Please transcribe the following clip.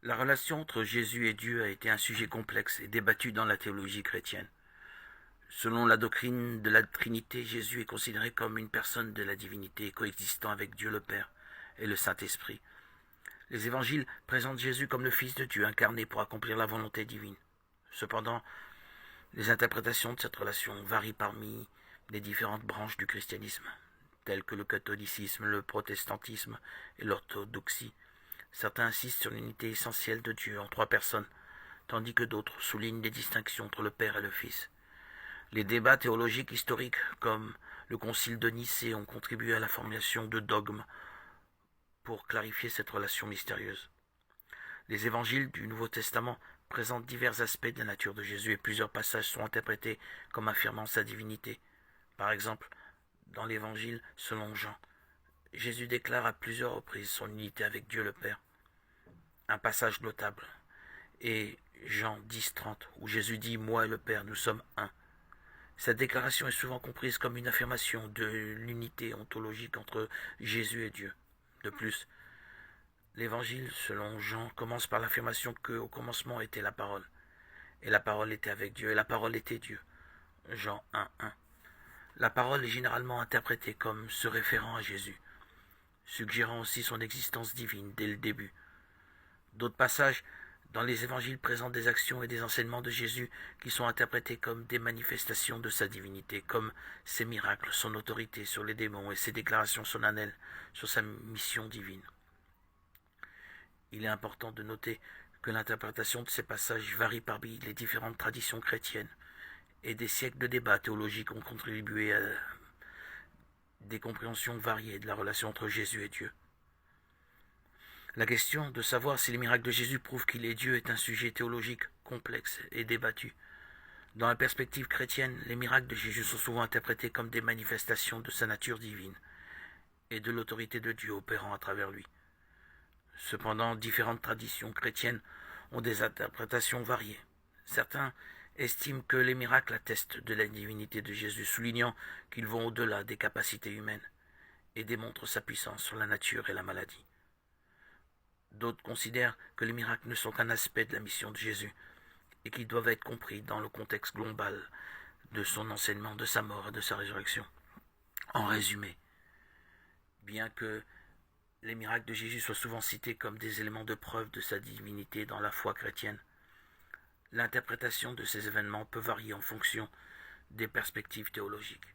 La relation entre Jésus et Dieu a été un sujet complexe et débattu dans la théologie chrétienne. Selon la doctrine de la Trinité, Jésus est considéré comme une personne de la divinité coexistant avec Dieu le Père et le Saint-Esprit. Les évangiles présentent Jésus comme le Fils de Dieu incarné pour accomplir la volonté divine. Cependant, les interprétations de cette relation varient parmi les différentes branches du christianisme, telles que le catholicisme, le protestantisme et l'orthodoxie. Certains insistent sur l'unité essentielle de Dieu en trois personnes, tandis que d'autres soulignent les distinctions entre le Père et le Fils. Les débats théologiques historiques, comme le Concile de Nicée, ont contribué à la formulation de dogmes pour clarifier cette relation mystérieuse. Les évangiles du Nouveau Testament présentent divers aspects de la nature de Jésus et plusieurs passages sont interprétés comme affirmant sa divinité. Par exemple, dans l'évangile selon Jean, Jésus déclare à plusieurs reprises son unité avec Dieu le Père. Un passage notable est Jean 10:30, où Jésus dit « Moi et le Père, nous sommes un ». Cette déclaration est souvent comprise comme une affirmation de l'unité ontologique entre Jésus et Dieu. De plus, l'évangile selon Jean commence par l'affirmation qu'au commencement était la parole, et la parole était avec Dieu, et la parole était Dieu. Jean 1:1. La parole est généralement interprétée comme se référant à Jésus, suggérant aussi son existence divine dès le début. D'autres passages dans les évangiles présentent des actions et des enseignements de Jésus qui sont interprétés comme des manifestations de sa divinité, comme ses miracles, son autorité sur les démons et ses déclarations solennelles sur sa mission divine. Il est important de noter que l'interprétation de ces passages varie parmi les différentes traditions chrétiennes et des siècles de débats théologiques ont contribué à des compréhensions variées de la relation entre Jésus et Dieu. La question de savoir si les miracles de Jésus prouvent qu'il est Dieu est un sujet théologique complexe et débattu. Dans la perspective chrétienne, les miracles de Jésus sont souvent interprétés comme des manifestations de sa nature divine et de l'autorité de Dieu opérant à travers lui. Cependant, différentes traditions chrétiennes ont des interprétations variées. Certains estiment que les miracles attestent de la divinité de Jésus, soulignant qu'ils vont au-delà des capacités humaines et démontrent sa puissance sur la nature et la maladie. D'autres considèrent que les miracles ne sont qu'un aspect de la mission de Jésus et qu'ils doivent être compris dans le contexte global de son enseignement, de sa mort et de sa résurrection. En résumé, bien que les miracles de Jésus soient souvent cités comme des éléments de preuve de sa divinité dans la foi chrétienne, l'interprétation de ces événements peut varier en fonction des perspectives théologiques.